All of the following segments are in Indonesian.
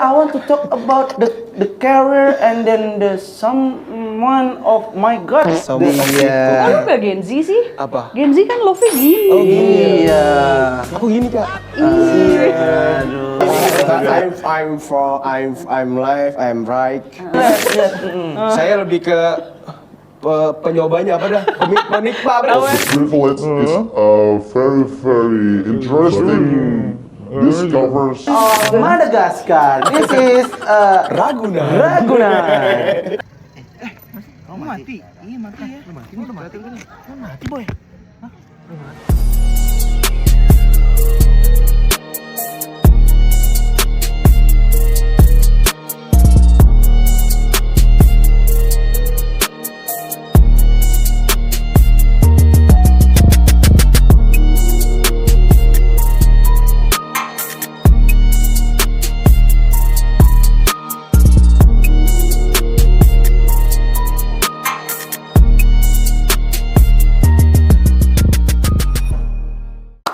I want to talk about the career and then the someone of my God. Kok lu gak Gen Z sih? Apa? Gen Z kan love-nya gini. Oh gini ya? Iya. Aku gini kak. Aduh. I'm live, I'm right. Saya lebih ke penyobanya apa dah? Penikmat. Beautiful, it's very, very interesting. Discovers. Madagascar. This is Raguna. Raguna.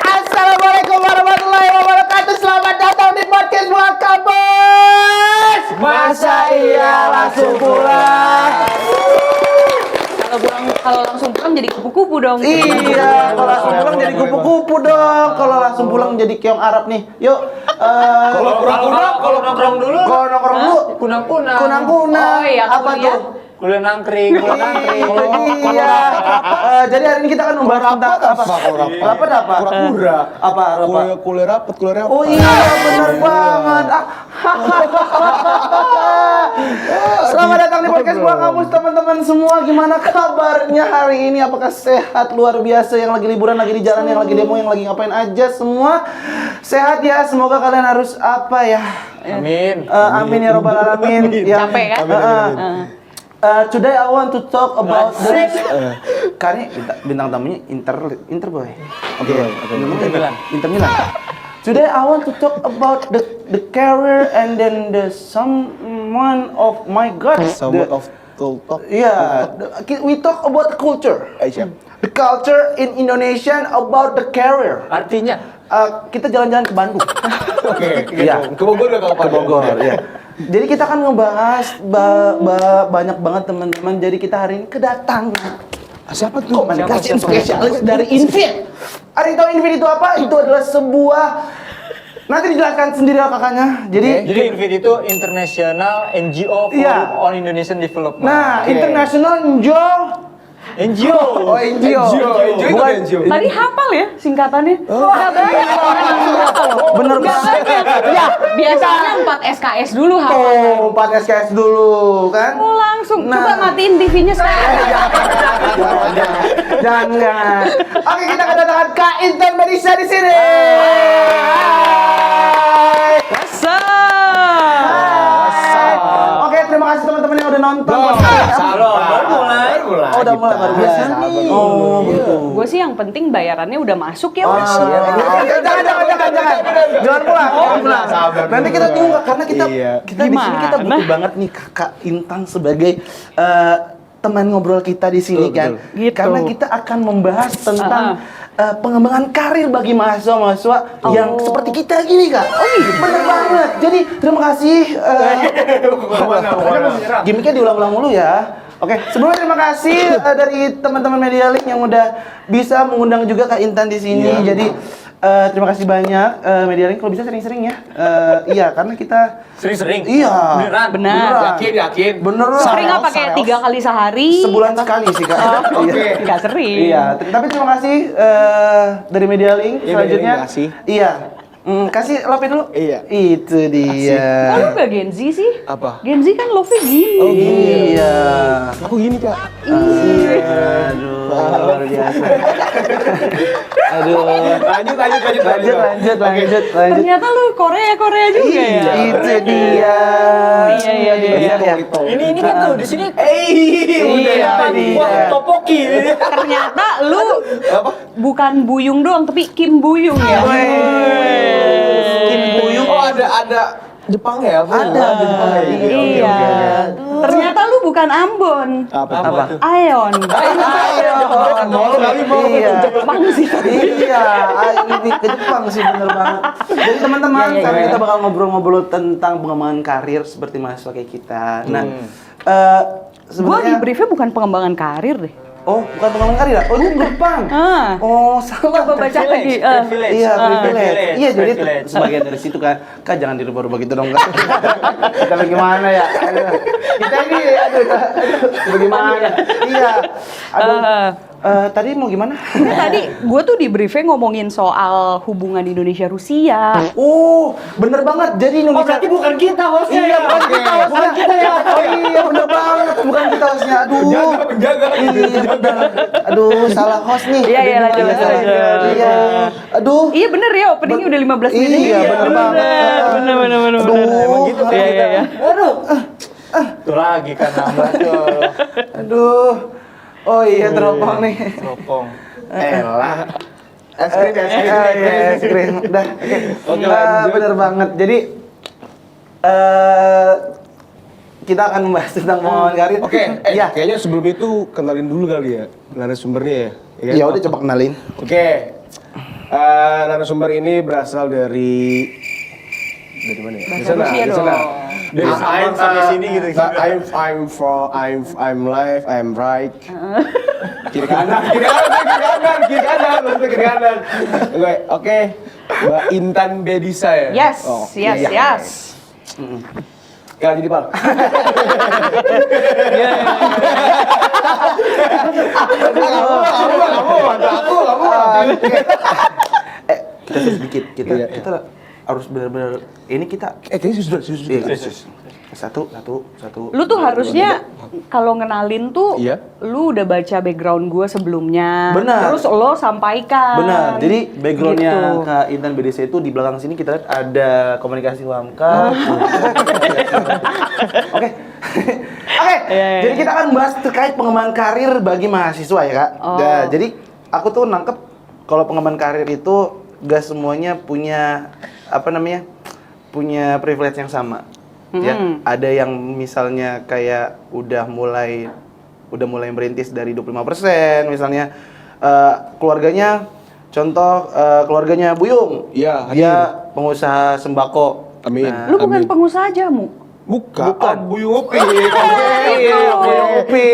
Assalamualaikum warahmatullahi wabarakatuh. Selamat datang di podcast Buang Kampus. Masa iya langsung pulang? Kalau langsung pulang jadi kupu-kupu dong. Iya, kalau langsung pulang jadi kupu-kupu dong. Kalau langsung pulang jadi keong Arab nih. Yuk. Kalau nongkrong dulu. Kalau nongkrong dulu. Kunang-kunang. Kunang-kunang. Oh iya, Apa kuliah. tuh? Kuliah nangkring. Iya. Jadi hari ini kita akan membahas tentang apa? Rapat apa? Kura-kura. Apa? Rapat? Kuliah rapet. Oh iya, benar banget. Selamat datang di podcast Buang Kampus teman-teman semua. Gimana kabarnya hari ini? Apakah sehat luar biasa? Yang lagi liburan, lagi di jalan, yang lagi demo, yang lagi ngapain aja semua sehat ya. Semoga kalian harus apa ya? Amin. Amin ya robbal alamin. Ya. Capek kan? Today I want to talk about the karena bintang tamunya Inter boy. Oke. Inter Milan. Today I want to talk about the career and then the someone of my God. Someone of talk. Yeah, we talk about the culture. The culture in Indonesian about the career. Artinya Kita jalan-jalan ke Bandung. Oke. Iya. Ke Bogor udah Ke Bogor, ya. Jadi kita akan ngebahas banyak banget teman-teman. Jadi kita hari ini kedatangan Siapa tuh? komunikasi spesialis dari Invit. Ada yang tahu Invit itu apa? Itu adalah sebuah nanti dijelaskan sendiri lah kakaknya. Jadi Invit itu International NGO Forum Iya. on Indonesian Development. nah, internasional NGO. NGO. Oh, NGO. Bukan NGO. Tadi hafal ya singkatannya? Gak banyak orang langsung hafal loh. Bener Gak banget. banyak. Ya, Biasanya 4 SKS dulu hafal. tuh 4 SKS dulu kan? Oh langsung. Nah. Coba matiin TV-nya sekarang. Jangan. Oke, kita kedatangan Kak Intan Melisa di sini. Hai. Hai. Oke, terima kasih teman-teman yang udah nonton. Baru mulai. Oh, udah mulai baru biasa nih. Oh, gitu. Gue sih yang penting bayarannya udah masuk ya. Oh, Mas. Jangan pulang. Nanti kita tunggu karena kita di sini kita Gimana? butuh banget nih Kakak Intan sebagai teman ngobrol kita di sini kan. Gitu. Karena kita akan membahas tentang pengembangan karir bagi mahasiswa-mahasiswa yang seperti kita gini Kak. Oh iya, bener banget. Jadi terima kasih. Gimiknya diulang-ulang mulu ya. Oke, sebelumnya terima kasih dari teman-teman Media Link yang udah bisa mengundang juga Kak Intan di sini. Jadi terima kasih banyak Media Link, kalau bisa sering-sering ya. Iya, karena kita Sering-sering. iya. Benar. Yakin. Beneran. Sering apa kayak 3 kali sehari? Sebulan sekali sih Kak. Oke. Gak sering. Iya, tapi terima kasih dari Media Link. Iya, Selanjutnya, Media Link, makasih. Iya. Kasih love dulu. Iya. Itu dia. Kok lu gak Gen Z sih? Apa? Gen Z kan love-nya gini. Iya. Aku gini kak. Aduh, luar biasa. Aduh. Lanjut. Ternyata lu Korea juga ya? Itu dia. Iya. Ini kan tuh di sini. Iya, dia. Topoki. Ternyata lu bukan Buyung doang, tapi Kim Buyung ya? Kim Buyung. Oh ada Jepang ya? Ada. Di Jepang ya? Iya. Ternyata lu bukan Ambon. Apa? Aeon. Mau kali mau Iya. Jepang sih. Iya, ini ke Jepang sih bener banget. Jadi teman-teman, Iya, iya, sekarang iya. kita bakal ngobrol-ngobrol tentang pengembangan karir seperti mahasiswa kayak kita. Nah, Gua di sebenarnya briefnya bukan pengembangan karir deh. oh, bukan pengembangan karir ya? Oh, itu Jepang. Ah. Oh, salah. Coba baca lagi. Privilege. Iya, privilege. Iya, jadi Privilege. sebagian dari situ kan. Kak, jangan dirubah-rubah gitu dong, Kak. Kita lagi mana ya? Aduh. Kita ini, aduh, bagaimana? Iya. Aduh. Tadi mau gimana? Nah, tadi gue tuh di briefnya ngomongin soal hubungan Indonesia-Rusia. Oh, bener banget. Jadi Indonesia. bukan kita hostnya Iya, bukan kita hostnya. Bukan kita ya. Oh iya, bener banget. Bukan kita hostnya. Aduh. Penjaga. Iya, bener. Aduh, salah host nih. Iya, iya, lanjut, Iya, lanjut, lanjut. Iya. Aduh. Iya bener ya, openingnya udah 15 menit. Iya, bener banget. Bener. Aduh. Emang gitu kan Iya, kita. iya, iya. Aduh. Itu lagi kan nambah tuh. Aduh. Oh iya, teropong nih. Teropong. Elah. Es Iya, es krim. Udah. Oke, lanjut. Bener banget. Jadi kita akan membahas tentang pengembangan karir. Oke, Iya. kayaknya sebelum itu kenalin dulu kali ya narasumbernya ya. kan? Ya udah coba kenalin. Oke, narasumber ini berasal dari mana ya? Bahasa Rusia Di sana. dong. Dari I'm sampai sini gitu. I'm live, I'm right. Kiri kanan. Oke. Mbak Intan Bedisa ya. Yes, Oh, yes, iya. yes. Kalian jadi Pak. Kita sedikit. Kita Iya. kita harus benar-benar ini kita Kayaknya sudah. Iya, satu. Lu tuh harusnya kalau ngenalin tuh, Iya. lu udah baca background gue sebelumnya. Benar. Terus lo sampaikan. Benar. Jadi backgroundnya Gitu. Kak Intan BDC itu di belakang sini kita lihat ada komunikasi Wamka. Oke. Oke. Iya. Jadi kita akan bahas terkait pengembangan karir bagi mahasiswa ya Kak. Oh. Nah, jadi aku tuh nangkep kalau pengembangan karir itu gak semuanya punya punya privilege yang sama. Ya, ada yang misalnya kayak udah mulai merintis dari 25% misalnya keluarganya contoh keluarganya Buyung. Iya, Dia pengusaha sembako. Amin. Nah, Lu bukan Amin. pengusaha jamu. Bukan. Buyung Upi. Buyung Upi.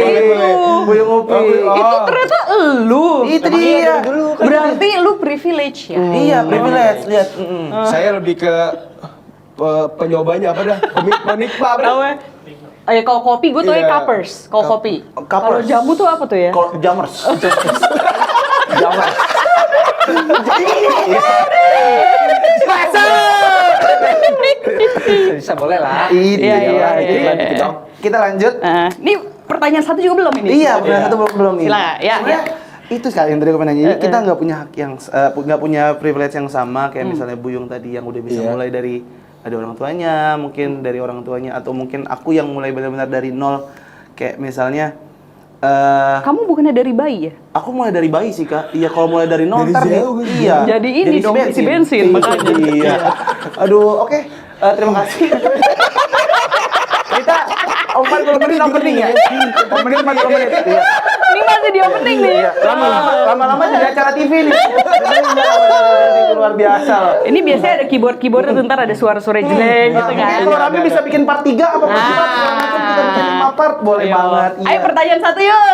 Buyung Upi. Itu ternyata elu. Itu dia. Berarti lu privilege ya? Iya, privilege. Lihat. Saya lebih ke penyobanya apa dah? Penikmat apa dah? Kalau kopi gue tuh Iya. cuppers. Kalau kopi. Cuppers. Kalau jamu tuh apa tuh ya? Kalau Jamers. Jamers. Bisa boleh lah. Iya, iya. Kita lanjut. Ini pertanyaan satu juga belum ini? Iya, benar satu belum nih. Silakan. Ya, Sebenarnya itu sekali yang tadi aku pengen nanya. Jadi kita nggak punya hak yang nggak punya privilege yang sama kayak misalnya Buyung tadi yang udah bisa Iya. mulai dari orang tuanya, mungkin dari orang tuanya atau mungkin aku yang mulai benar-benar dari nol kayak misalnya Kamu bukannya dari bayi ya? aku mulai dari bayi sih Kak. Iya, kalau mulai dari nol Dari ntar nih. jauh kan? Iya. Jadi ini dong, isi bensin, makanya. Iya. Aduh, oke. Terima kasih. Kita 40 menit opening ya. 40 menit. Iya. Ini masih di opening nih. Iya, lama-lama jadi acara TV nih. Ini luar biasa loh. Ini biasanya ada keyboard-keyboardnya tuh, ntar ada suara-suara jelek gitu Mungkin kan. kalau Rami bisa bikin part 3 apa part 4 segala macam kita bikin 5 part boleh Ayo. banget. Ayo pertanyaan satu yuk.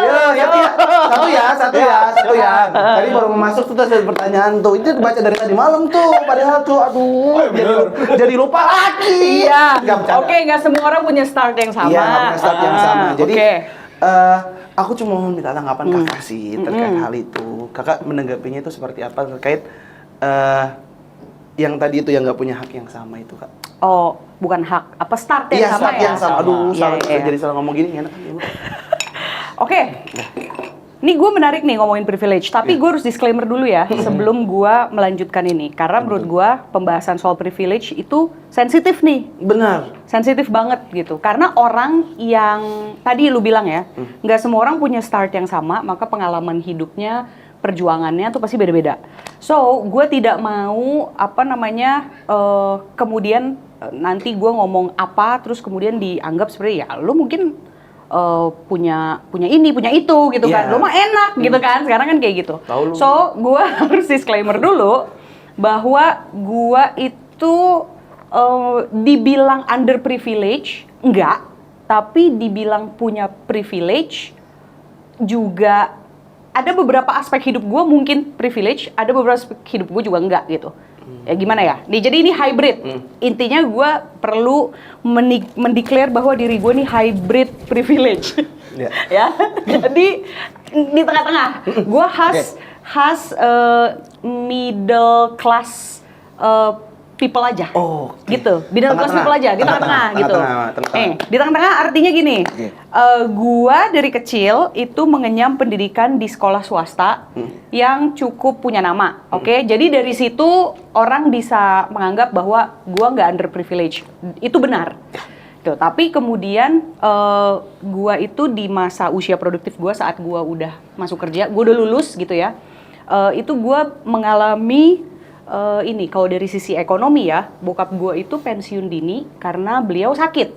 Satu ya. Tadi baru masuk tuh ada pertanyaan tuh. Itu baca dari tadi malam tuh. Padahal tuh aduh jadi lupa lagi. Iya. Nggak bercanda. Oke, nggak semua orang punya start yang sama. Iya, nggak punya start yang sama. Jadi Oke. aku cuma mau minta tanggapan kakak sih terkait hal itu. Kakak menanggapinya itu seperti apa terkait yang tadi itu yang nggak punya hak yang sama itu kak? Oh, bukan hak. Apa start yang Iya, sama start ya? yang sama. Aduh, Iya, salah iya. jadi salah ngomong gini enak. Oke. Ini gue menarik nih ngomongin privilege, tapi gue harus disclaimer dulu ya sebelum gue melanjutkan ini. Karena menurut gue pembahasan soal privilege itu sensitif nih. Benar. Sensitif banget gitu. Karena orang yang tadi lu bilang ya, nggak semua orang punya start yang sama, maka pengalaman hidupnya, perjuangannya tuh pasti beda-beda. So, gue tidak mau kemudian nanti gue ngomong apa terus kemudian dianggap seperti ya lu mungkin punya ini punya itu gitu kan, Iya. lu mah enak gitu kan, sekarang kan kayak gitu. Tahu lu. So gue harus disclaimer dulu bahwa gue itu dibilang underprivilege enggak, tapi dibilang punya privilege juga. Ada beberapa aspek hidup gue mungkin privilege, ada beberapa aspek hidup gue juga enggak gitu. Ya gimana ya? Jadi ini hybrid. Intinya gue perlu mendeklar bahwa diri gue nih hybrid privilege. Ya. Jadi di tengah-tengah. Gue khas middle class people aja. Oh, oke. Gitu. Middle class Tengah-tengah. people aja, di tengah-tengah gitu. Tengah-tengah. Di tengah-tengah artinya gini. Gua dari kecil itu mengenyam pendidikan di sekolah swasta yang cukup punya nama. Oke, jadi dari situ orang bisa menganggap bahwa gua nggak underprivileged. Itu benar. Tuh, tapi kemudian gua itu di masa usia produktif gua saat gua udah masuk kerja, gua udah lulus gitu ya. Itu gua mengalami ini kalau dari sisi ekonomi ya, bokap gue itu pensiun dini karena beliau sakit,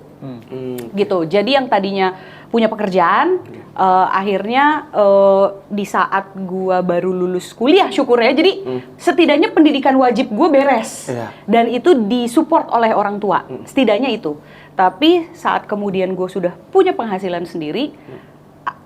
gitu. Jadi yang tadinya punya pekerjaan, akhirnya di saat gue baru lulus kuliah, syukurnya, jadi setidaknya pendidikan wajib gue beres, dan itu disupport oleh orang tua, setidaknya itu. Tapi saat kemudian gue sudah punya penghasilan sendiri,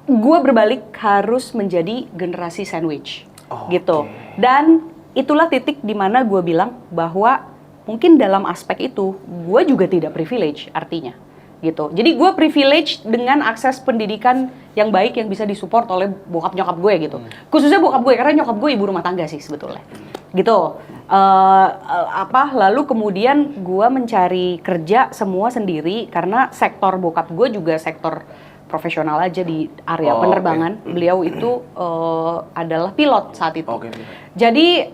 gue berbalik harus menjadi generasi sandwich, gitu. Dan itulah titik di mana gue bilang bahwa mungkin dalam aspek itu gue juga tidak privilege artinya gitu. Jadi gue privilege dengan akses pendidikan yang baik yang bisa disupport oleh bokap nyokap gue gitu. Khususnya bokap gue karena nyokap gue ibu rumah tangga sih sebetulnya. Gitu. Lalu kemudian gue mencari kerja semua sendiri karena sektor bokap gue juga sektor profesional aja di area penerbangan. Beliau itu adalah pilot saat itu. Jadi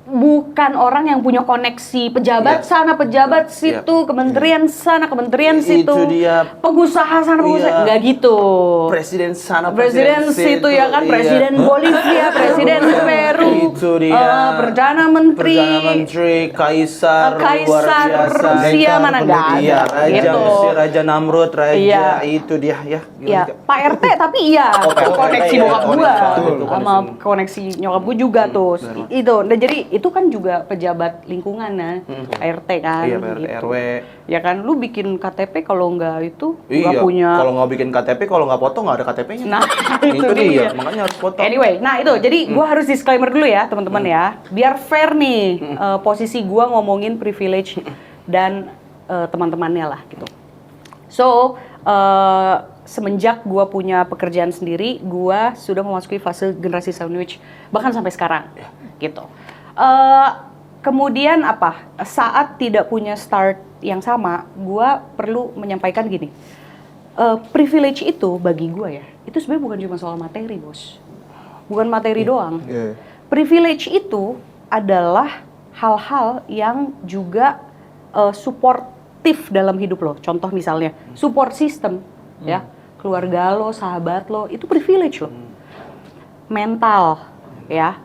bukan orang yang punya koneksi pejabat sana, pejabat situ, kementerian sana, kementerian situ, Itu dia. pengusaha sana, pengusaha nggak gitu. Presiden sana, Presiden situ ya kan, presiden Bolivia, presiden Peru, Itu dia. perdana menteri, kaisar, luar biasa. Rusia mana nggak ada, Iya, Raja gitu. Mesir, Raja Namrud, Raja Iya. itu dia ya. Ya, Pak RT tapi iya, Pak RT, koneksi iya, bokap koneksi, gua betul, sama koneksi nyokap gua juga tuh. Itu. Dan jadi itu kan juga pejabat lingkungan ya, Pak RT kan. Iya, Pak RT, gitu. RW. Ya kan, lu bikin KTP kalau nggak itu nggak Iya, punya. kalau nggak bikin KTP, kalau nggak foto nggak ada KTP-nya. Nah, itu dia, dia. makanya harus foto. Anyway, nah itu, jadi gua harus disclaimer dulu ya teman-teman ya, biar fair nih posisi gua ngomongin privilege dan teman-temannya lah gitu. So, semenjak gua punya pekerjaan sendiri, gua sudah memasuki fase generasi sandwich, bahkan sampai sekarang, gitu. Kemudian apa? Saat tidak punya start yang sama, gua perlu menyampaikan gini. Privilege itu bagi gua ya, itu sebenarnya bukan cuma soal materi, bos. Bukan materi doang. Privilege itu adalah hal-hal yang juga supportif dalam hidup lo. Contoh misalnya, support system, ya, keluarga lo, sahabat lo, itu privilege lo. Mental, ya,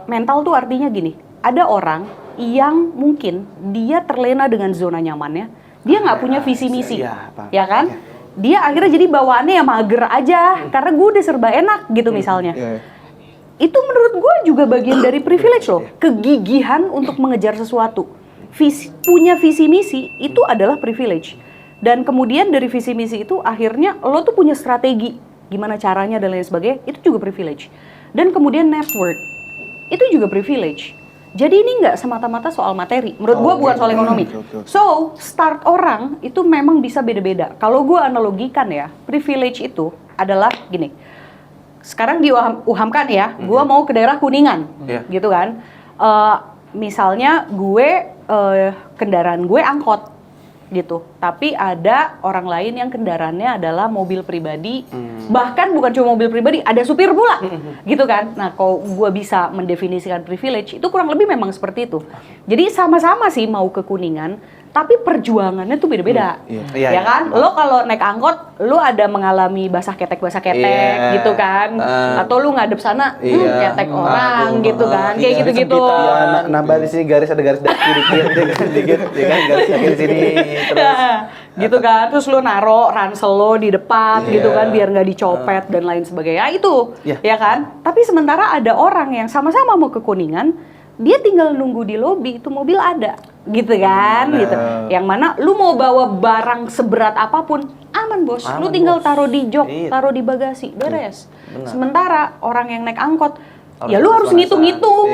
mental tuh artinya gini. Ada orang yang mungkin dia terlena dengan zona nyamannya, dia nggak punya visi misi, ya kan? Dia akhirnya jadi bawaannya ya mager aja, karena gue udah serba enak gitu misalnya. Itu menurut gue juga bagian dari privilege loh, kegigihan untuk mengejar sesuatu. Punya visi misi itu adalah privilege. Dan kemudian dari visi misi itu akhirnya lo tuh punya strategi, gimana caranya dan lain sebagainya, itu juga privilege. Dan kemudian network, itu juga privilege. Jadi ini nggak semata-mata soal materi, menurut gue bukan soal ekonomi. So, start orang itu memang bisa beda-beda. Kalau gue analogikan ya, privilege itu adalah gini. Sekarang diuhamkan ya, gue mau ke daerah Kuningan, gitu kan. Misalnya gue, kendaraan gue angkot, gitu. Tapi ada orang lain yang kendaraannya adalah mobil pribadi, bahkan bukan cuma mobil pribadi, ada supir pula, gitu kan. Nah, kalau gue bisa mendefinisikan privilege, itu kurang lebih memang seperti itu. Jadi sama-sama sih mau ke Kuningan, tapi perjuangannya tuh beda-beda. Iya, Ya kan? Lo kalau naik angkot, lo ada mengalami basah ketek Iya. gitu kan. Atau lo ngadep sana, Iya. ketek orang gitu kan. Kayak Iya. gitu-gitu. Iya, nambah di sini garis ada garis daki dikit, ya kan garis daki di sini terus. Gitu kan. Terus lo naro ransel lo di depan gitu kan biar nggak dicopet dan lain sebagainya. Itu, ya kan? Tapi sementara ada orang yang sama-sama mau ke Kuningan, dia tinggal nunggu di lobi, itu mobil ada, gitu kan, gitu. Yang mana lu mau bawa barang seberat apapun, aman bos. Lu tinggal taruh di jok, taruh di bagasi, beres. Sementara orang yang naik angkot, ya lu harus ngitung-ngitung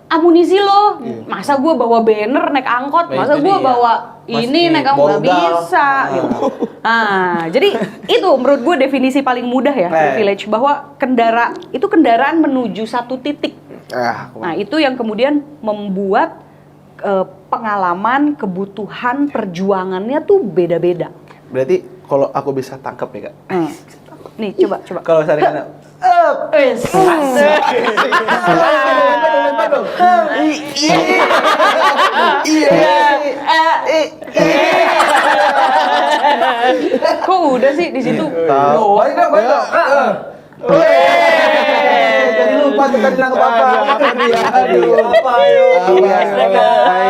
amunisi lo. Masa gua bawa banner naik angkot, masa gua bawa ini naik angkot, nggak bisa. Gitu. Nah, jadi itu menurut gue definisi paling mudah ya, privilege, bahwa kendaraan menuju satu titik. Nah, itu yang kemudian membuat pengalaman, kebutuhan, perjuangannya tuh beda-beda. Berarti kalau aku bisa tangkap ya, Kak. Nih, coba. Kalau misalnya Kok udah sih di situ? Baik dong. Jadi lupa tuh tadi nangkep apa? Apa yuk? Itu dia.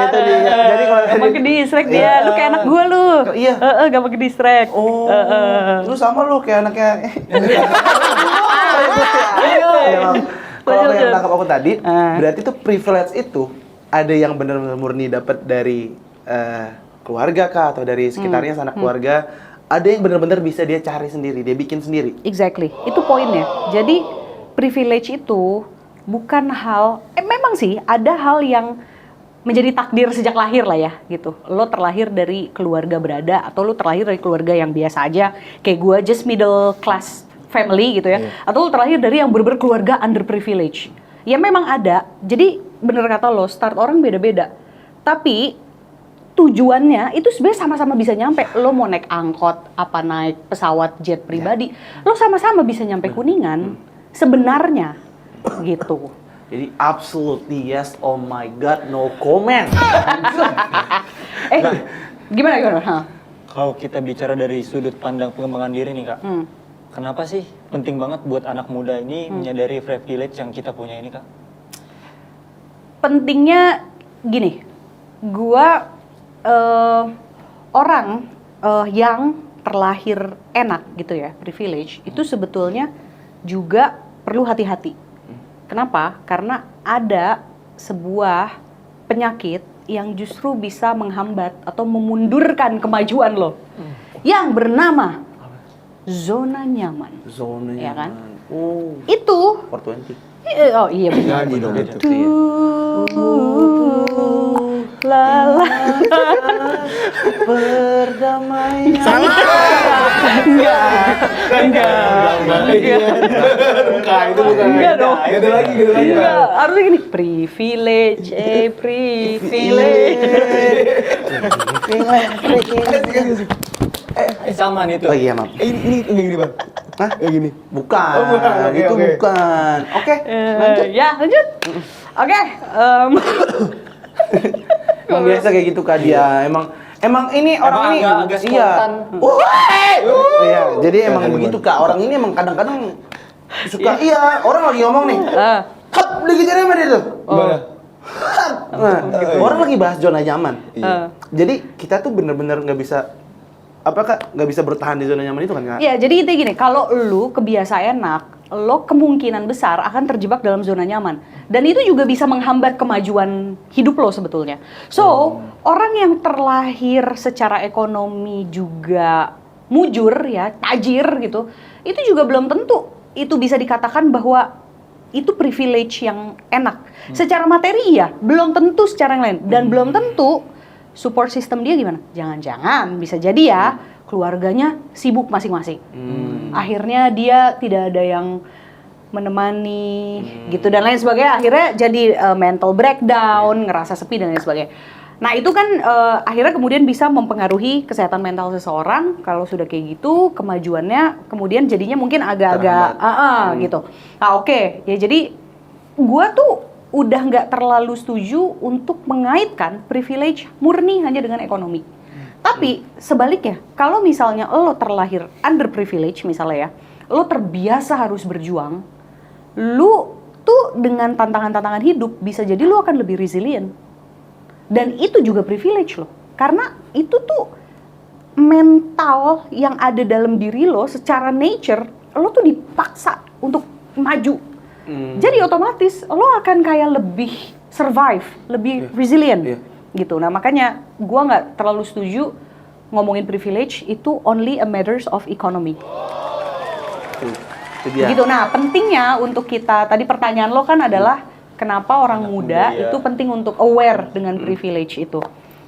Jadi kalau Gampang ke distract dia, lu kayak anak gua lu. Iya. Gampang ke distract. Lu sama lu kayak anaknya. Kalau yang tangkap aku tadi, berarti tuh privilege itu ada yang benar-benar murni dapat dari keluarga kah atau dari sekitarnya sanak keluarga, ada yang benar-benar bisa dia cari sendiri, dia bikin sendiri. Exactly, itu poinnya. Jadi privilege itu bukan hal, memang sih ada hal yang menjadi takdir sejak lahir lah ya gitu. Lo terlahir dari keluarga berada atau lo terlahir dari keluarga yang biasa aja, kayak gua just middle class family gitu ya. Atau lo terlahir dari yang bener-bener keluarga underprivileged. Ya memang ada. Jadi bener kata lo, start orang beda-beda. Tapi tujuannya itu sebenarnya sama-sama bisa nyampe. Lo mau naik angkot, apa naik pesawat jet pribadi, lo sama-sama bisa nyampe Kuningan sebenarnya gitu. Jadi absolutely yes, oh my god, no comment. Gimana? Kalau kita bicara dari sudut pandang pengembangan diri nih Kak, kenapa sih penting banget buat anak muda ini menyadari privilege yang kita punya ini Kak? Pentingnya gini, gua orang yang terlahir enak gitu ya, privilege, itu sebetulnya juga perlu hati-hati. Kenapa? Karena ada sebuah penyakit yang justru bisa menghambat atau memundurkan kemajuan lo, yang bernama zona nyaman. Zona Ya kan? nyaman. Oh, Itu 420. oh iya benar. Nyanyi dong itu. Lala. Perdamaian. Bukan, itu bukan. Enggak dong. Gitu lagi. Enggak, harusnya gini, privilege, privilege. Zaman itu. Oh iya, maaf. Ini gini Bang. Hah? Kayak gini. Bukan, Oh, bukan. Oke, itu oke. bukan. Oke, lanjut. Ya, lanjut. Oke, Emang biasa kayak gitu Kak dia. Emang ini orang ini agak spontan. Iya, jadi emang begitu Kak. Orang ini emang kadang-kadang suka orang lagi ngomong nih. Hap, digituin sama dia tuh. Gimana? Nah, orang lagi bahas zona nyaman. Jadi kita tuh bener-bener nggak bisa nggak bisa bertahan di zona nyaman itu kan Kak? ya jadi intinya gini, kalau lu kebiasa enak, lo kemungkinan besar akan terjebak dalam zona nyaman. Dan itu juga bisa menghambat kemajuan hidup lo sebetulnya. So, orang yang terlahir secara ekonomi juga mujur ya, tajir gitu, itu juga belum tentu itu bisa dikatakan bahwa itu privilege yang enak. Secara materi iya, belum tentu secara yang lain. Dan belum tentu support system dia gimana? Jangan-jangan bisa jadi ya keluarganya sibuk masing-masing. Akhirnya dia tidak ada yang menemani gitu dan lain sebagainya. Akhirnya jadi mental breakdown, ngerasa sepi dan lain sebagainya. Nah itu kan akhirnya kemudian bisa mempengaruhi kesehatan mental seseorang. Kalau sudah kayak gitu, kemajuannya kemudian jadinya mungkin agak-agak gitu. Nah oke, ya jadi gua tuh udah nggak terlalu setuju untuk mengaitkan privilege murni hanya dengan ekonomi. Tapi sebaliknya, kalau misalnya lo terlahir underprivilege misalnya ya, lo terbiasa harus berjuang, lo tuh dengan tantangan-tantangan hidup bisa jadi lo akan lebih resilient. Dan itu juga privilege lo, karena itu tuh mental yang ada dalam diri lo secara nature, lo tuh dipaksa untuk maju. Jadi otomatis lo akan kayak lebih survive, lebih resilient. Gitu. Nah makanya gua nggak terlalu setuju ngomongin privilege itu only a matters of economy. Itu dia. Gitu. Nah pentingnya untuk kita, tadi pertanyaan lo kan adalah kenapa orang muda muda, ya. itu penting untuk aware dengan privilege itu.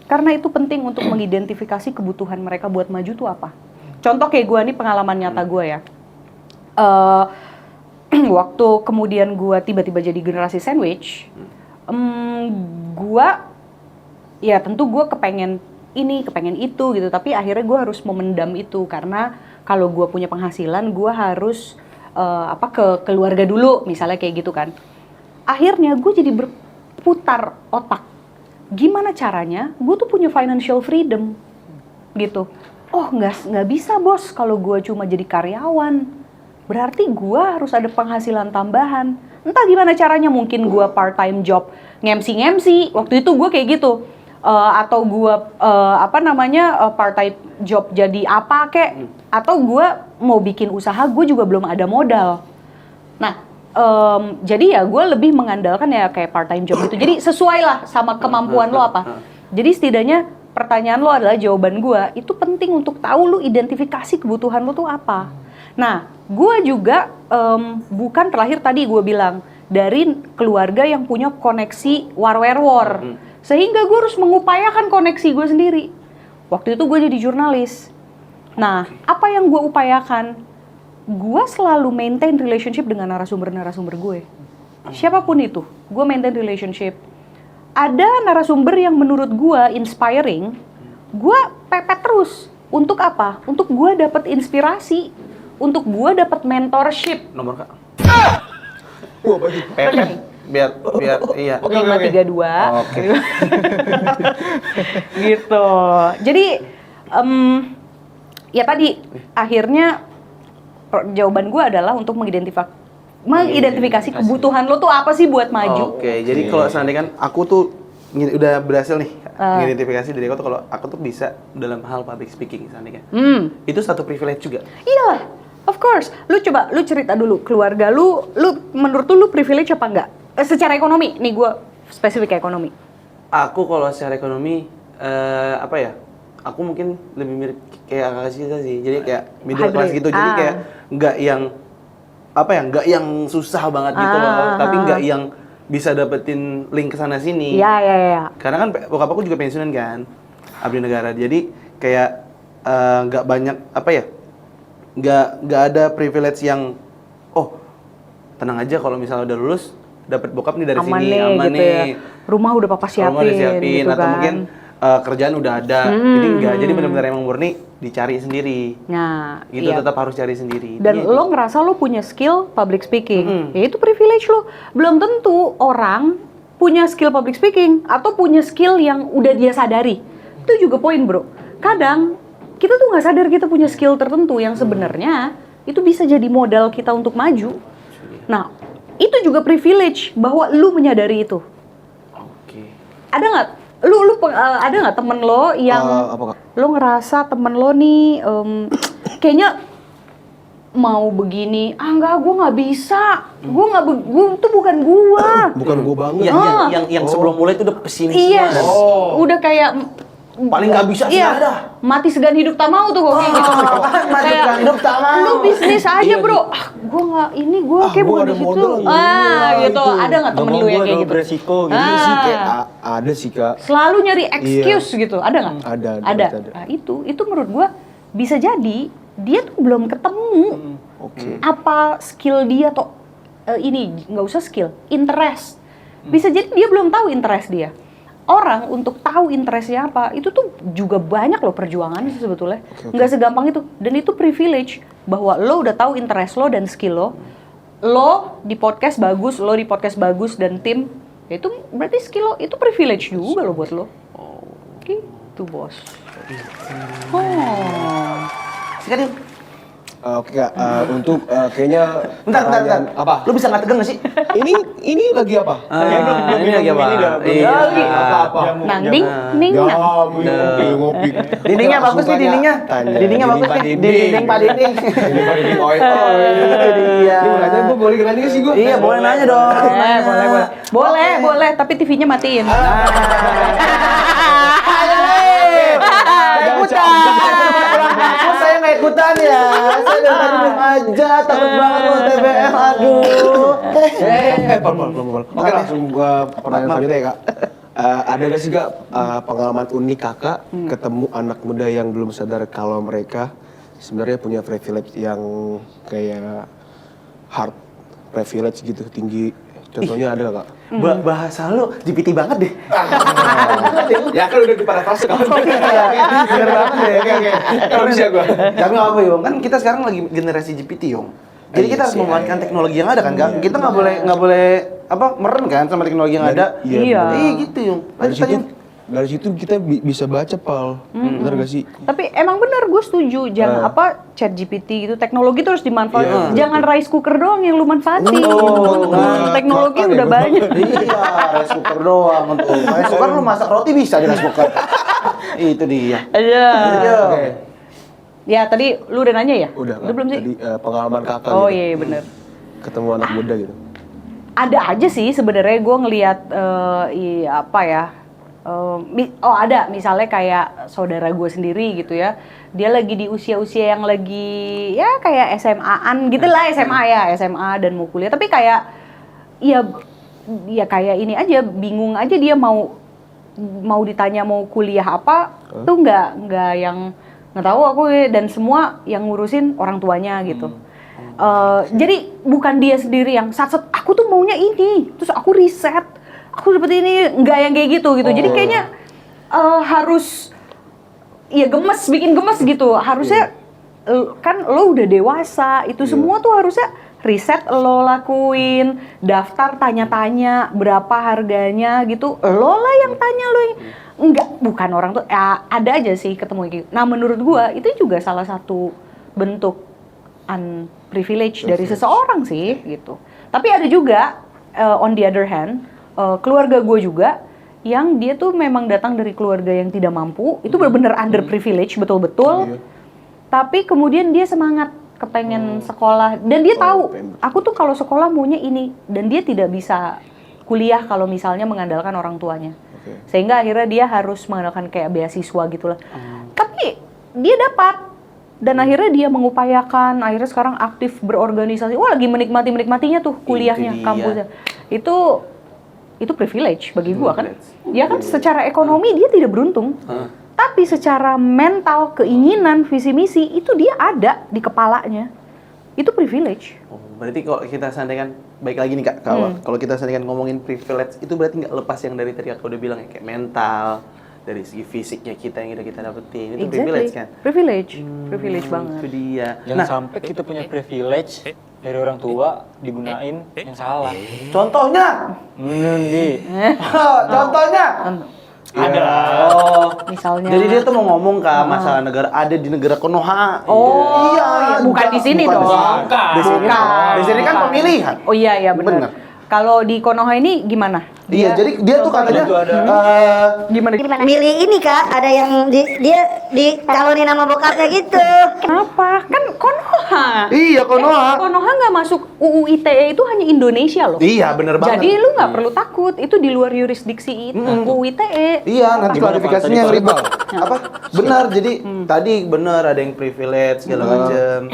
Karena itu penting untuk mengidentifikasi kebutuhan mereka buat maju tuh apa. Contoh kayak gua nih, pengalaman nyata gua ya. Waktu kemudian gua tiba-tiba jadi generasi sandwich, gua ya tentu gue kepengen ini, kepengen itu gitu, tapi akhirnya gue harus memendam itu karena kalau gue punya penghasilan gue harus ke keluarga dulu misalnya kayak gitu kan. Akhirnya gue jadi berputar otak, gimana caranya gue tuh punya financial freedom gitu. Oh nggak bisa bos kalau gue cuma jadi karyawan, berarti gue harus ada penghasilan tambahan. Entah gimana caranya, mungkin gue part time job ngemsi waktu itu gue kayak gitu. Atau gue part time job jadi apa kek, atau gue mau bikin usaha, gue juga belum ada modal. Nah jadi ya gue lebih mengandalkan ya kayak part time job gitu, jadi sesuai lah sama kemampuan lo apa. Jadi setidaknya pertanyaan lo adalah jawaban gue, itu penting untuk tahu lo identifikasi kebutuhan lo tuh apa. Nah gue juga bukan terakhir tadi gue bilang dari keluarga yang punya koneksi war. Sehingga gue harus mengupayakan koneksi gue sendiri. Waktu itu gue jadi jurnalis. Nah, apa yang gue upayakan? Gue selalu maintain relationship dengan narasumber-narasumber gue. Siapapun itu, gue maintain relationship. Ada narasumber yang menurut gue inspiring, gue pepet terus. Untuk apa? Untuk gue dapat inspirasi. Untuk gue dapat mentorship. Nomor Kak. Wah, bagi Pepet. Biar iya. 532. Oke. Gitu. Jadi ya tadi akhirnya jawaban gue adalah untuk mengidentifikasi kebutuhan lo tuh apa sih buat maju. Oke, jadi kalau seandainya kan aku tuh udah berhasil nih mengidentifikasi diri aku tuh, kalau aku tuh bisa dalam hal public speaking seandainya. Itu satu privilege juga. Iya, of course. Lu cerita dulu keluarga lu menurut lu privilege apa enggak? Secara ekonomi, nih gue spesifik ekonomi. Aku kalau secara ekonomi aku mungkin lebih mirip kayak kakak kita sih. Jadi kayak middle class gitu. Jadi kayak nggak yang susah banget gitu loh, tapi nggak yang bisa dapetin link ke sana sini. Iya. Karena kan bokap aku juga pensiunan kan, abdi negara. Jadi kayak nggak banyak nggak ada privilege yang tenang aja kalau misalnya udah lulus dapat bokap nih dari aman sini, nih, aman gitu nih. ya. Rumah udah papa siapin, Rumah udah siapin gitu atau kan. mungkin kerjaan udah ada. Jadi enggak, jadi benar-benar emang murni dicari sendiri. Nah, Gitu iya. tetap harus cari sendiri. Dan Iya. lo ngerasa lo punya skill public speaking, ya itu privilege lo. Belum tentu orang punya skill public speaking atau punya skill yang udah dia sadari. Itu juga poin bro. Kadang kita tuh nggak sadar kita punya skill tertentu yang sebenarnya itu bisa jadi modal kita untuk maju. Nah, itu juga privilege bahwa lu menyadari itu. Oke. Ada nggak? Ada nggak temen lo yang apa, Kak? lo ngerasa temen lo nih kayaknya mau begini, gue nggak bisa, gue itu bukan gue. Bukan gue banget. Yang sebelum mulai itu udah pesimis. Iya, banget. udah kayak Paling nggak bisa sih ada. mati segan hidup tak mau tuh kok kayak gitu. Mati segan hidup tak mau. Lu bisnis aja bro. Gue nggak ini, gue kayak gua bukan ada di situ. modal, Gitu. Ada nggak temen lu yang kayak gitu? Beresiko gitu. Ini sih kayak ada sih, Kak. Selalu nyari excuse gitu, ada nggak? Ada. Nah, itu menurut gue bisa jadi dia tuh belum ketemu Oke. apa skill dia atau ini nggak usah skill, interest. Bisa jadi dia belum tahu interest dia. Orang untuk tahu interestnya apa itu tuh juga banyak loh perjuangannya sih sebetulnya. Nggak segampang itu, dan itu privilege bahwa lo udah tahu interest lo dan skill lo. Lo di podcast bagus dan tim Ya itu berarti skill lo, itu privilege juga lo buat lo. Gitu bos. Oh. Sikat yuk. Oke Kak, untuk kayaknya Bentar. pertanyaan- Apa? Lu bisa nggak tegang nggak sih? Ini lagi apa? Ini lagi apa? Iya. Apa-apa. Nangding, ning. Ya, ngopi. Dindingnya bagus nih, dindingnya. Dindingnya bagus nih. Dinding Pak Dinding. Dinding Pak Dinding. Oh, Itu dia. Ini mau nanya, gue boleh nanya nggak sih gue? Iya, boleh nanya dong. Boleh, tapi TV-nya matiin. Kok saya nggak ikutan ya? Saya dari tadi belum aja, takut banget mau TBL, aduh. Pol. Oke, langsung gua pertanyaan selanjutnya ya Kak. Ada nggak sih Kak pengalaman unik Kakak ketemu anak muda yang belum sadar kalau mereka sebenarnya punya privilege yang kayak hard privilege gitu, tinggi. Contohnya ada nggak Kak? Bahasa lu GPT banget deh. Ya kan udah diparafrase Kak. Bener banget deh. Oke. Kalau bisa gua. Tapi nggak apa Yong, kan kita sekarang lagi generasi GPT Yong. Jadi kita harus memanfaatkan teknologi yang ada kan, Kak? Kita nggak boleh meren kan sama teknologi yang ada. Iya. Iya gitu Yong. Dari situ kita bisa baca Pal. Bener gak sih? Tapi emang bener, gue setuju. Jangan chat GPT gitu, teknologi terus dimanfaatkan. Iya. Jangan rice cooker doang yang lu manfaatin. Teknologi makan udah ya, banyak. Iya, rice cooker doang untuk. Rice cooker lu masak roti bisa di rice cooker. Itu dia. Iya. Oke. Ya tadi lu udah nanya ya? Udah Kak. belum sih? Tadi pengalaman Kakak Oh gitu. iya bener. Ketemu anak muda gitu. Ada aja sih sebenarnya gue ngelihat ada misalnya kayak saudara gue sendiri gitu ya, dia lagi di usia-usia yang lagi ya kayak SMA-an gitu lah, SMA dan mau kuliah, tapi kayak ya kayak ini aja, bingung aja dia mau ditanya mau kuliah apa tuh nggak yang nggak tahu aku, dan semua yang ngurusin orang tuanya gitu. Jadi bukan dia sendiri yang sat aku tuh maunya ini, terus aku riset, aku dapet ini, nggak yang kayak gitu. Jadi kayaknya harus bikin gemes gitu. Harusnya kan lo udah dewasa, itu semua tuh harusnya riset lo lakuin, daftar tanya-tanya berapa harganya gitu. Lo lah yang tanya, lo yang enggak, bukan orang tuh. Ya, ada aja sih ketemu gitu. Nah, menurut gua itu juga salah satu bentuk privilege dari seseorang sih gitu. Tapi ada juga on the other hand, keluarga gue juga yang dia tuh memang datang dari keluarga yang tidak mampu, itu benar-benar underprivilege betul-betul. Tapi kemudian dia semangat kepengen sekolah, dan dia tahu aku tuh kalau sekolah maunya ini, dan dia tidak bisa kuliah kalau misalnya mengandalkan orang tuanya. Sehingga akhirnya dia harus mengandalkan kayak beasiswa gitulah. Tapi dia dapat. Dan akhirnya dia mengupayakan, akhirnya sekarang aktif berorganisasi. Wah, lagi menikmatinya tuh kuliahnya, kampusnya. Itu privilege bagi gua kan. Ya kan secara ekonomi dia tidak beruntung. Tapi secara mental, keinginan, visi misi itu dia ada di kepalanya. Itu privilege. Oh, berarti kalau kita seandainya baik lagi nih Kak, kalau kita seandainya ngomongin privilege itu berarti nggak lepas yang dari tadi Kak udah bilang ya, kayak mental, dari segi fisiknya kita yang udah kita dapetin, itu privilege kan? Privilege banget. Itu dia. Jangan sampai kita punya privilege dari orang tua digunain yang salah. Contohnya? Contohnya? Ada. Oh, Misalnya. jadi dia tuh mau ngomong Kak, masalah negara ada di negara Konoha. Oh, iya, bukan di sini bukan dong. di sini. Di sini, di sini kan pemilihan. Oh iya benar. Bener. Kalau di Konoha ini gimana? Iya, jadi dia tuh katanya Gimana? Milih ini Kak, ada yang dia dicalonin sama bokapnya gitu. Kenapa? Kan Konoha. Iya, Konoha. Konoha nggak masuk UU ITE, itu hanya Indonesia loh. Iya, bener banget. Jadi lu nggak perlu takut, itu di luar yurisdiksi UU ITE. Iya, nanti Gimana, Pak? klarifikasinya yang Tadi ribet. Apa? Benar, jadi tadi benar ada yang privilege segala macem.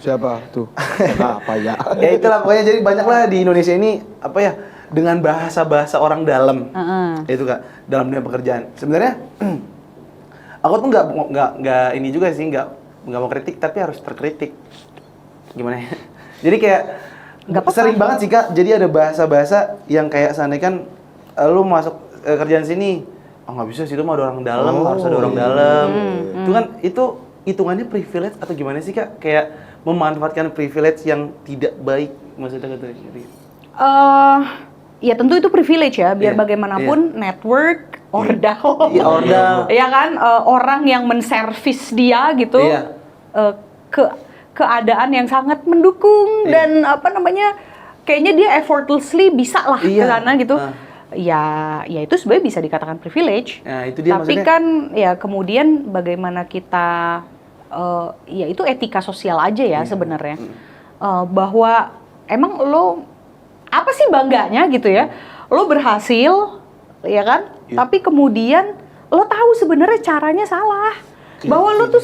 Siapa tuh? Apa ya? Ya itulah pokoknya, jadi banyak lah di Indonesia ini apa ya, dengan bahasa-bahasa orang dalam. Itu Kak, dalam dunia pekerjaan. Sebenarnya aku tuh nggak ini juga sih, nggak mau kritik tapi harus terkritik. Gimana ya? Jadi kayak sering banget sih Kak, jadi ada bahasa-bahasa yang kayak seandainya kan lu masuk kerjaan sini, nggak bisa sih, itu mah ada orang dalam, harus ada orang dalam. Itu kan, itu hitungannya privilege atau gimana sih Kak? Kayak memanfaatkan privilege yang tidak baik, maksudnya kata. ya tentu itu privilege ya, biar Iya, bagaimanapun network, ordal, Iya, ordal. ya kan, orang yang menservis dia gitu, Iya. keadaan yang sangat mendukung dan apa namanya, kayaknya dia effortlessly bisa lah ke Iya. sana gitu. Ya itu sebenarnya bisa dikatakan privilege. Nah, itu dia Tapi maksudnya. kan ya kemudian bagaimana kita, ya itu etika sosial aja ya sebenarnya. Bahwa emang lo apa sih bangganya gitu ya? Lo berhasil, ya kan? Tapi kemudian lo tahu sebenarnya caranya salah. Bahwa lo tuh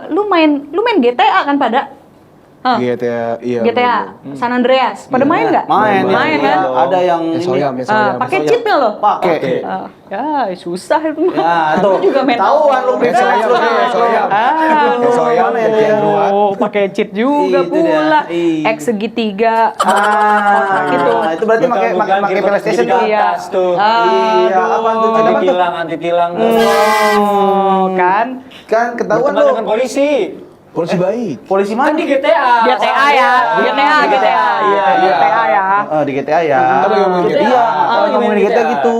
lu main GTA kan pada? Hah? GTA, iya. GTA San Andreas. Pada main nggak? Main kan? Ada yang ini. Soyam, ya, soyam. Pakai cheatnya lo? Pakai. Ya susah itu. Ya, Aku tuh. juga main. Tahuan lu Kayak soyam, kayak soyam. Kayak soyam, kayak kedua. Pakai cheat juga Itu dia. pula. Iya. X segitiga. Gitu. Itu berarti Betul, pakai bukan kirim PlayStation di tuh. atas tuh. Iya, apa tuh? Anti Apa tuh? tilang, anti tilang. Oh, kan? Kan ketahuan Berteman lu. dengan polisi. Polisi baik. Polisi Kan mana? di GTA. GTA ya, GTA. Iya, GTA ya. Di GTA ya. Kita lagi ngomongin GTA. Iya, kalau ngomongin di GTA gitu.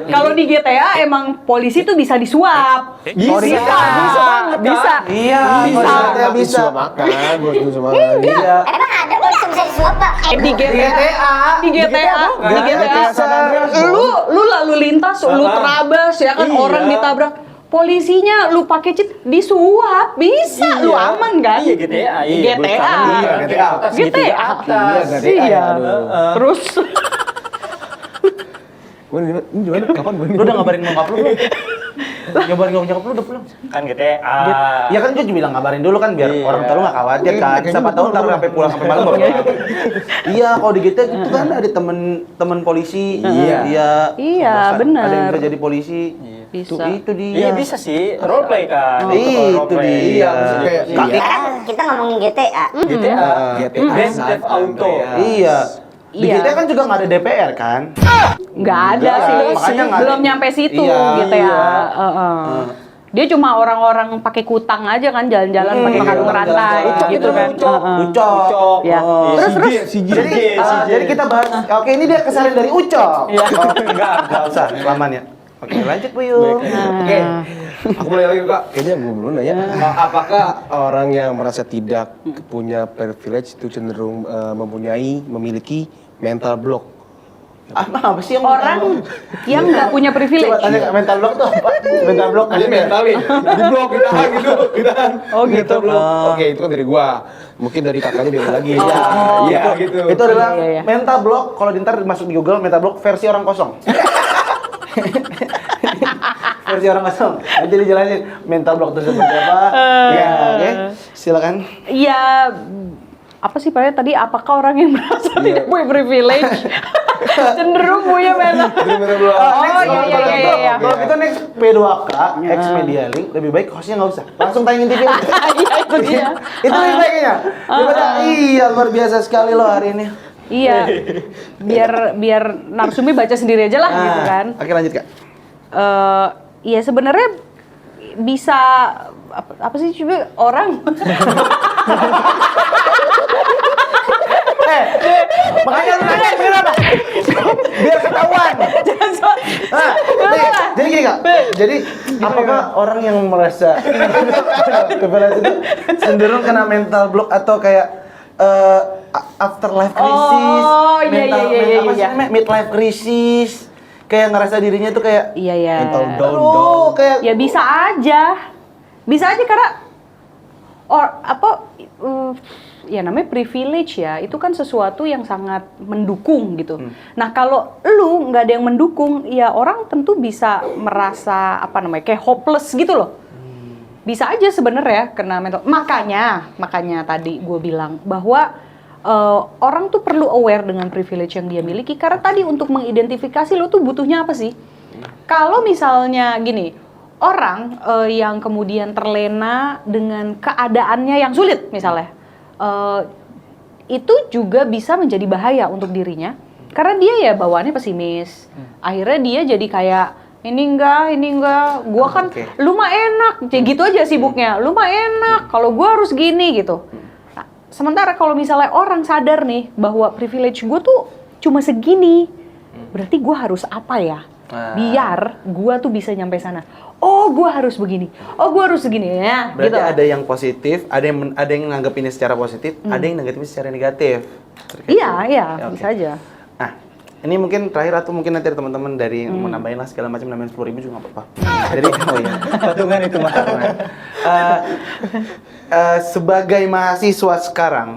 Kalau di GTA emang polisi tuh bisa disuap. Bisa. Bisa banget. Bisa. Iya, Bisa. kalau di GTA bisa. Bisa makan, buat bisa makan. Iya. Emang ada polisi yang bisa disuap, Pak? Di GTA. Di GTA. Di GTA. San Andreas, Lu lalu lintas, lu terabas ya kan, Iya. orang ditabrak. Polisinya lu pakai cheat disuap, bisa, lu aman kan? Iya, GTA. Iya, GTA. Iya, GTA. GTA. atas. Iya. Terus Ini gimana? Kapan gue Lu udah ngabarin nyokap lu belum? Ngabarin nyokap lu udah pulang? Kan GTA. Ya kan gue juga bilang ngabarin dulu kan biar Iya. orang tua lu gak khawatir kan. Siapa tahu ntar sampai pulang sampai malam baru pulang. Iya, kalau di GTA itu kan ada temen polisi. Iya. Iya, Ada benar. yang bisa jadi polisi. Bisa. Itu dia. Iya bisa sih, role play kan. Itu dia. Iya, maksudnya kayak Sekarang kita ngomongin GTA. GTA. GTA. Grand Theft Auto. Iya. Di Iya. GTA kan juga nggak ada DPR kan? nggak ada Nggak, sih, makanya nggak belum ada. nyampe situ Iya, gitu ya. iya. Dia cuma orang-orang pakai kutang aja kan, jalan-jalan pakai iya, kalung rantai jalan-jalan. gitu kan. Ucok. Ya. Oh. Terus Jadi kita bahas. Oke, ini dia kesalahan dari Ucok. Iya. Oh, enggak usah kelamaan ya. Oke, lanjut Bu Yu. Oke, aku mulai lagi Kak. Kayaknya gue belum nanya. Apakah orang yang merasa tidak punya privilege itu cenderung memiliki mental block? Apa sih yang orang yang nggak punya privilege. Coba tanya Kak, mental block tuh apa? Mental block Ada mental nih, di blok ditahan gitu, ditahan. Oh, gitu. Mental block. Oke, itu kan dari gua. Mungkin dari kakaknya beda lagi. Iya, gitu. Itu adalah Iya, iya. mental block. Kalau ntar masuk di Google mental block versi orang kosong. Versi orang kosong. Nanti dijelasin mental block itu seperti apa. Ya, oke. Silakan. Iya, apa sih Pak tadi? Apakah orang yang merasa tidak punya privilege cenderung punya mental? Oh iya. Kalau kita next P2K, X Media Link, lebih baik hostnya nggak usah. Langsung tayangin TV. Iya itu dia. Itu lebih baiknya. Daripada iya luar biasa sekali loh hari ini. Iya, biar Narsumi baca sendiri aja lah gitu kan. Oke lanjut Kak. Iya sebenarnya bisa apa sih coba orang Makanya lu nanya kenapa? Biar ketahuan. jangan so Nah, jadi gini Kak. Jadi apakah orang yang merasa privilege itu cenderung kena mental block atau kayak afterlife crisis, Oh, iya. apa sih namanya? Midlife crisis, kayak ngerasa dirinya tuh kayak iya Mental down. kayak ya bisa aja karena ya namanya privilege ya, itu kan sesuatu yang sangat mendukung gitu. Nah kalau lu nggak ada yang mendukung, ya orang tentu bisa merasa kayak hopeless gitu loh. Bisa aja sebenarnya kena mental. Makanya tadi gue bilang bahwa orang tuh perlu aware dengan privilege yang dia miliki, karena tadi untuk mengidentifikasi lo tuh butuhnya apa sih. Kalau misalnya gini, orang yang kemudian terlena dengan keadaannya yang sulit misalnya, itu juga bisa menjadi bahaya untuk dirinya karena dia ya bawaannya pesimis. Akhirnya dia jadi kayak ini enggak, gua kan lu mah enak, kayak gitu aja sibuknya. Lu mah enak, kalau gua harus gini gitu. Nah, sementara kalau misalnya orang sadar nih bahwa privilege gua tuh cuma segini, Berarti gue harus apa ya? Ah. Biar gue tuh bisa nyampe sana. Oh, gue harus begini. Oh, gue harus begini ya. Berarti gitu. ada yang positif, ada yang nanggepinnya secara positif, ada yang nanggepinnya secara negatif. Terkait Iya, itu. iya, Ya, oke. bisa aja. Nah, ini mungkin terakhir atau mungkin nanti ada teman-teman dari mau nambahin lah segala macam, nambahin 10.000 juga nggak apa-apa. Jadi, oh iya. Patungan itu mah. Sebagai mahasiswa sekarang,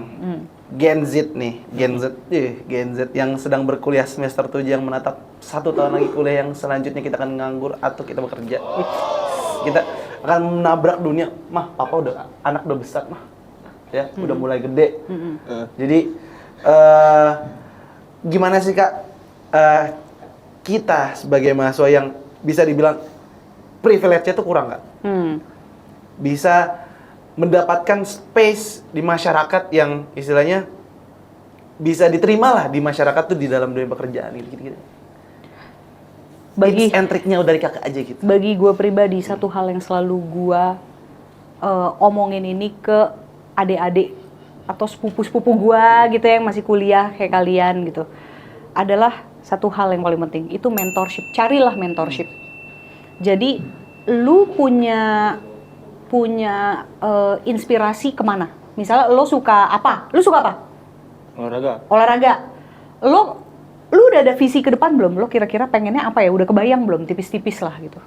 Gen Z nih, Gen Z yang sedang berkuliah semester 7 yang menatap 1 tahun lagi kuliah yang selanjutnya kita akan nganggur atau kita bekerja. Kita akan menabrak dunia. Mah, papa anak udah besar mah. Ya, udah mulai gede. Jadi gimana sih Kak kita sebagai mahasiswa yang bisa dibilang privilege-nya tuh kurang nggak? Bisa mendapatkan space di masyarakat yang istilahnya bisa diterima lah di masyarakat tuh di dalam dunia pekerjaan gitu. Bagi Tips and triknya dari Kakak aja gitu. bagi gue pribadi satu hal yang selalu gue omongin ini ke adik-adik atau sepupu-sepupu gue gitu yang masih kuliah kayak kalian gitu adalah satu hal yang paling penting, itu mentorship. Carilah mentorship. Jadi lu punya inspirasi kemana? Misalnya lo suka apa? Lu suka apa? Olahraga. Lu udah ada visi ke depan belum? Lo kira-kira pengennya apa ya? Udah kebayang belum? Tipis-tipis lah gitu.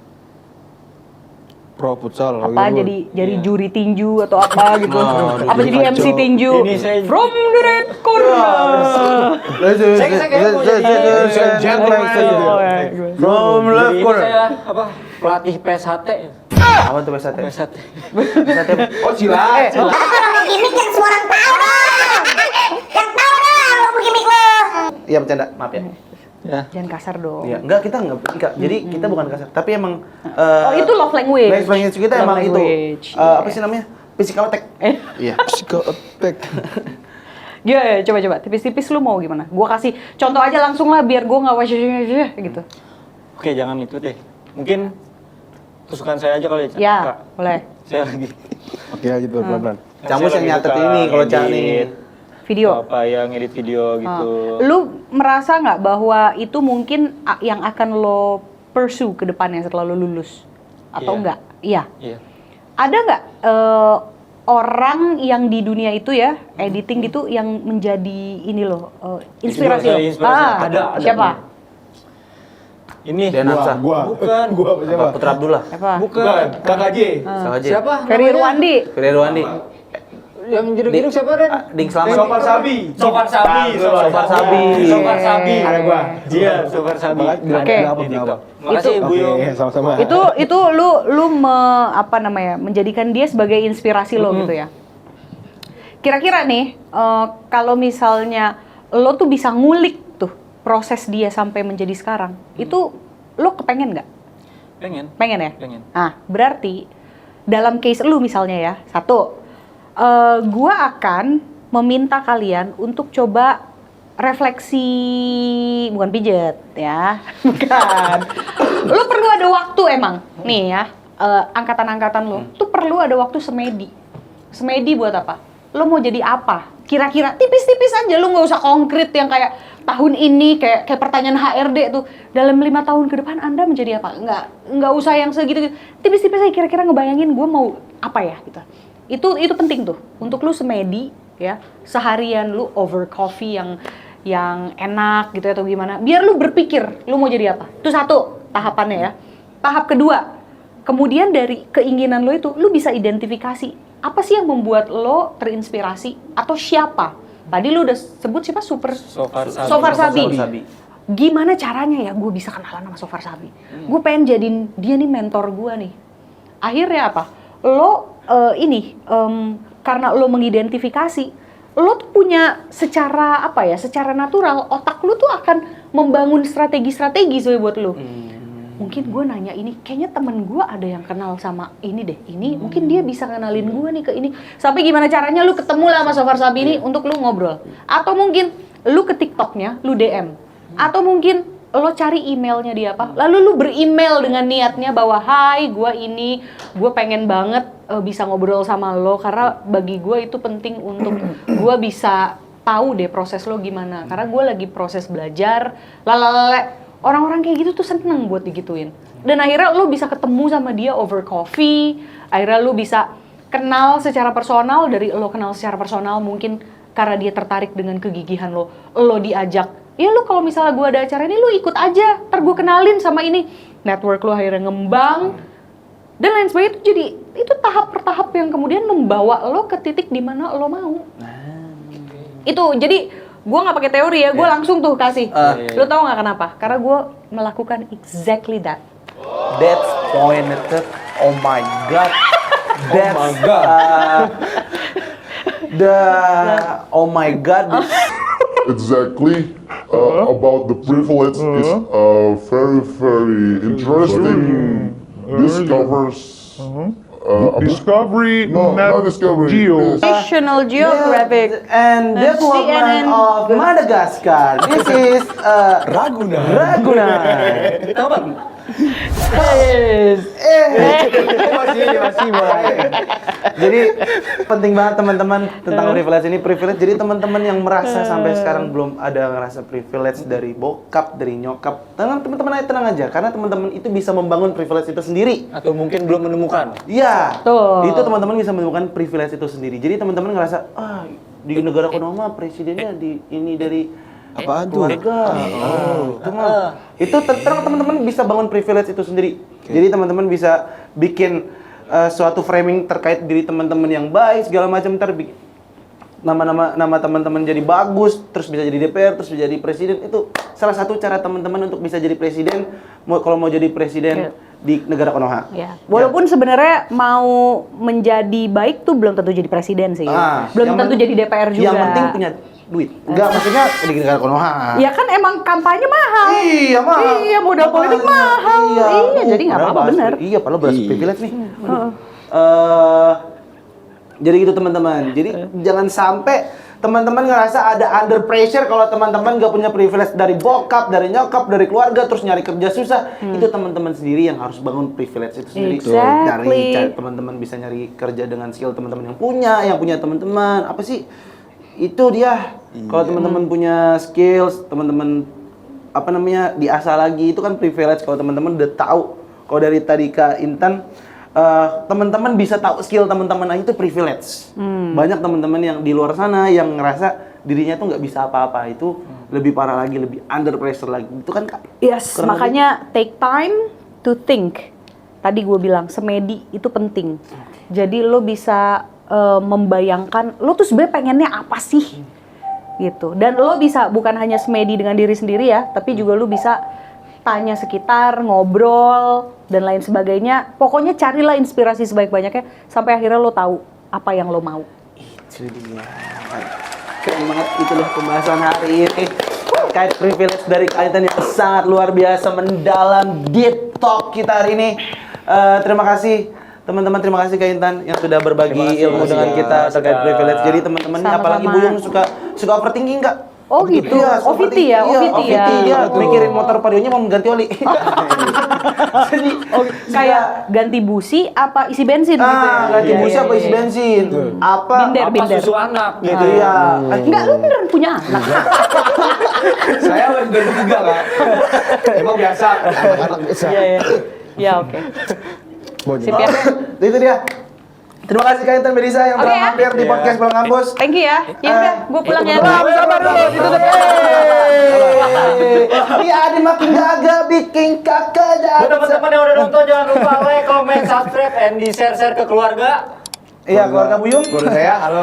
Pro futsal. Apa gitu. jadi juri tinju atau apa gitu? Apa jadi MC tinju? Ini saya- From the red corner. Saya kayak mau jadi From left ini corner. saya apa pelatih PSHT. Apa tuh PSAT? PSHT. Oh silat. Itu lo gimmick yang semua orang tahu dong. Yang tahu dong lo gimmick lo. Iya bercanda, maaf ya. Ya. Jangan kasar dong. Iya, kita enggak. Jadi kita bukan kasar, tapi emang Oh, itu love language. Love language kita Love emang language, itu. Apa sih namanya? Physical attack. Iya. Physical attack. Ya, coba tipis-tipis lu mau gimana? Gua kasih contoh aja langsung lah biar gua nggak wajah gitu. Oke, jangan itu deh. Mungkin kesukaan saya aja kali ya. Ya, Kak. boleh. Saya lagi Oke gitu pelan-pelan. Camus yang nyatet ini kalau Cak nih. Video. apa yang edit video gitu. Lu merasa nggak bahwa itu mungkin yang akan lo pursue ke depannya setelah lo lulus? Atau Iya. enggak? Iya. Iya. Ada nggak orang yang di dunia itu ya, editing gitu yang menjadi ini loh, inspirasi lo? Inspirasi. Ada. Siapa? Ini Denansa. bukan. Gua siapa? Putra Abdullah. Siapa? Bukan. Kakak J. Sama aja. Siapa? Ferry Irwandi. Ferry Irwandi. Yang jeruk-jeruk siapa, Den? Ding Slamet. Sopar Sabi. Sofar Sabi. Sofar Sabi. Sofar Sabi. Ada gua. Iya, Sofar Sabi. Oke. Kenapa? Makasih Bu Yung. Oke, sama-sama. Itu lu apa namanya, menjadikan dia sebagai inspirasi lo gitu ya. Kira-kira nih kalau misalnya lo tuh bisa ngulik tuh proses dia sampai menjadi sekarang, itu lo kepengen nggak? Pengen ya? Pengen. Nah, berarti dalam case lu misalnya ya, satu, gua akan meminta kalian untuk coba refleksi, bukan pijet ya, bukan. Lu perlu ada waktu emang, nih ya, angkatan-angkatan lu tuh perlu ada waktu semedi. Semedi buat apa? Lu mau jadi apa? Kira-kira tipis-tipis aja, lu nggak usah konkret yang kayak tahun ini kayak pertanyaan HRD tuh dalam 5 tahun ke depan Anda menjadi apa? Nggak usah yang segitu. Tipis-tipis aja kira-kira ngebayangin gue mau apa ya gitu. Itu penting tuh untuk lu semedi ya, seharian lu over coffee yang enak gitu atau gimana. Biar lu berpikir lu mau jadi apa. Itu satu tahapannya ya. Tahap kedua, kemudian dari keinginan lo itu lu bisa identifikasi apa sih yang membuat lo terinspirasi atau siapa? Tadi lu udah sebut siapa? Sofar Sabi. Gimana caranya ya gue bisa kenalan sama Sofar Sabi? Gue pengen jadiin dia nih mentor gue nih. Akhirnya apa? Lo karena lo mengidentifikasi, lo tuh punya secara apa ya? Secara natural otak lo tuh akan membangun strategi-strategi sebenarnya buat lo. Mungkin gue nanya ini, kayaknya temen gue ada yang kenal sama ini deh, ini mungkin dia bisa kenalin gue nih ke ini. Sampai gimana caranya lu ketemu lah sama Sofar Sabi ini untuk lu ngobrol. Atau mungkin lu ke TikToknya, lu DM. Atau mungkin lo cari emailnya dia apa, lalu lu beremail dengan niatnya bahwa hai, gue pengen banget bisa ngobrol sama lo karena bagi gue itu penting untuk gue bisa tahu deh proses lo gimana. Karena gue lagi proses belajar, lalala. Orang-orang kayak gitu tuh seneng buat digituin. Dan akhirnya lo bisa ketemu sama dia over coffee, akhirnya lo bisa kenal secara personal, dari lo kenal secara personal mungkin karena dia tertarik dengan kegigihan lo diajak, ya lo kalau misalnya gue ada acara ini lo ikut aja, ntar gue kenalin sama ini, network lo akhirnya ngembang, dan lain sebagainya. Itu jadi, itu tahap per tahap yang kemudian membawa lo ke titik di mana lo mau. Itu, jadi gue nggak pakai teori ya, gue langsung tuh kasih. Lo tau nggak kenapa? Karena gue melakukan exactly that. That's pointed. Oh my god. That's, my God. Oh my god. Exactly. About the privilege is very, very interesting. Discovers. Discovery, No, not Discovery. Geo. National Geographic. And development CNN. of Madagascar. This is Raguna. Raguna. Tahu Bang? Masih boleh. Jadi penting banget teman-teman tentang privilege ini. Privilege, jadi teman-teman yang merasa sampai sekarang belum ada ngerasa privilege dari bokap, dari nyokap, teman-teman aja tenang aja, karena teman-teman itu bisa membangun privilege itu sendiri. Atau mungkin belum menemukan. Iya, Tuh. itu teman-teman bisa menemukan privilege itu sendiri. Jadi teman-teman ngerasa, di negara kuno mah presidennya di ini dari Apaan tuh? keluarga. Itu mah. Itu tenang, teman-teman bisa bangun privilege itu sendiri. Jadi teman-teman bisa bikin suatu framing terkait diri teman-teman yang baik segala macam, ntar nama teman-teman jadi bagus, terus bisa jadi DPR, terus bisa jadi presiden. Itu salah satu cara teman-teman untuk bisa jadi presiden. Kalau mau jadi presiden di negara Konoha. Ya. Walaupun sebenarnya mau menjadi baik tuh belum tentu jadi presiden sih. Belum yang tentu jadi DPR juga. Yang penting punya duit. Enggak, maksudnya di negara Konoha. Ya kan emang kampanye mahal. Iya, mahal. Iya, modal politik mahal. Iya, jadi nggak Padahal apa-apa, bahas- bener. Iya, padahal bahas Iya. privilege nih. Jadi gitu teman-teman. Jadi jangan sampai teman-teman ngerasa ada under pressure kalau teman-teman gak punya privilege dari bokap, dari nyokap, dari keluarga, terus nyari kerja susah. Itu teman-teman sendiri yang harus bangun privilege itu sendiri. Exactly. Dari teman-teman bisa nyari kerja dengan skill teman-teman yang punya teman-teman. Apa sih? Itu dia. Kalau teman-teman punya skills, teman-teman diasah lagi, itu kan privilege. Kalau teman-teman udah tahu, kalau dari tadi Kak Intan, teman-teman bisa tahu skill teman-teman aja itu privilege. Banyak teman-teman yang di luar sana yang ngerasa dirinya tuh nggak bisa apa-apa, itu lebih parah lagi, lebih under pressure lagi. Itu kan Kak. Yes, kurang makanya take time to think. Tadi gue bilang semedi itu penting. Jadi lo bisa membayangkan lo tuh sebenarnya pengennya apa sih, gitu. Dan lo bisa bukan hanya semedi dengan diri sendiri ya, tapi juga lo bisa tanya sekitar, ngobrol dan lain sebagainya. Pokoknya carilah inspirasi sebaik-banyaknya sampai akhirnya lo tahu apa yang lo mau. Itu dia. Keren banget, itulah pembahasan hari ini terkait privilege dari Kak Intan yang sangat luar biasa, mendalam, deep talk kita hari ini. Terima kasih teman-teman, terima kasih Kak Intan yang sudah berbagi ilmu dengan kita terkait privilege. Jadi teman-teman nih, apalagi Sama-sama. Buyung suka overthinking Kak? Oh gitu. Iya, OVT ya, OVT ya. Dia mikirin motor Varionya mau mengganti oli. Jadi Kayak ganti busi apa isi bensin gitu ya. ganti Iya, busi iya, apa isi iya. bensin? Apa? Binder, Apa binder. susu anak gitu Iya. Enggak, lu beneran punya anak. Saya baru 2003 Kak. Emang biasa, anak-anak biasa. Iya, iya. Ya, oke. Sip ya. Itu dia. Terima kasih Kak Intan Melisa yang Oke, telah ya. mampir di podcast Pulang Kampus. Thank you ya. Ya udah, gue pulang ya. Sabar dulu, ditutup. Ini Adi makin gagal bikin kakak Buat dan teman-teman yang udah nonton, jangan lupa like, comment, subscribe, and di-share ke keluarga. Iya, keluarga Buyung. Keluarga saya, halo.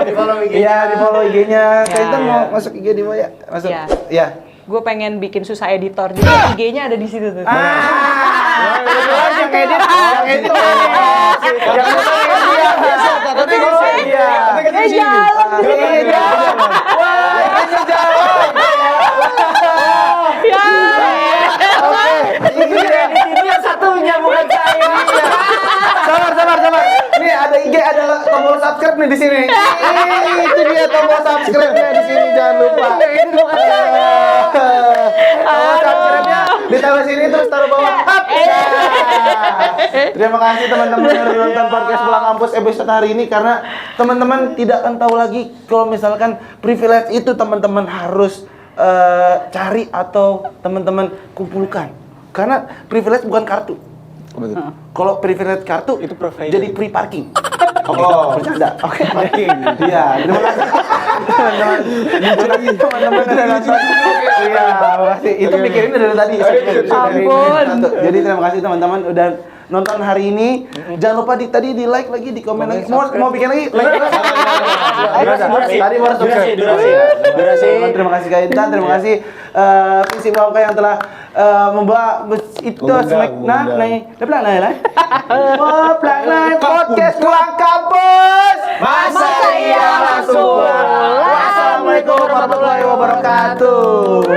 Di-follow IG-nya. Iya, di follow IG-nya. Kak Ya, Intan ya. mau masuk IG di mana ya? Masuk. Iya. Iya. Gue pengen bikin susah editor. Jadi IG-nya ada di situ tuh. Yang edit, yang edit. Yang edit biasa, tapi iya. Eh, jalan di sini. Iya, jalan. Ya. Itu yang satunya bukan saya. Sabar. Ini ada IG, ada tombol subscribe nih di sini. Itu dia tombol subscribe-nya di sini, jangan lupa. Tombol subscribe-nya Ditaruh sini terus taruh bawah. Hap. Ya. Terima kasih teman-teman yang udah nonton podcast Pulang Kampus episode hari ini, karena teman-teman tidak akan tahu lagi kalau misalkan privilege itu teman-teman harus cari atau teman-teman kumpulkan. Karena privilege bukan kartu. Kalau privilege kartu Itu provider. jadi free parking. Oh, bercanda. Oke, parking. Iya, terima kasih teman-teman. Teman-teman udah nonton. Iya, makasih. Itu mikirin dari tadi. Ampun. Jadi terima kasih teman-teman udah nonton hari ini. Jangan lupa tadi di like lagi, di komen lagi. Mau bikin lagi? Like. Tadi baru Durasi. Terima kasih Kak Intan, terima kasih Visi Bangka yang telah membawa itu Mengundang. podcast Pulang Kampus. Masa iya langsung pulang. Wassalamualaikum warahmatullahi wabarakatuh.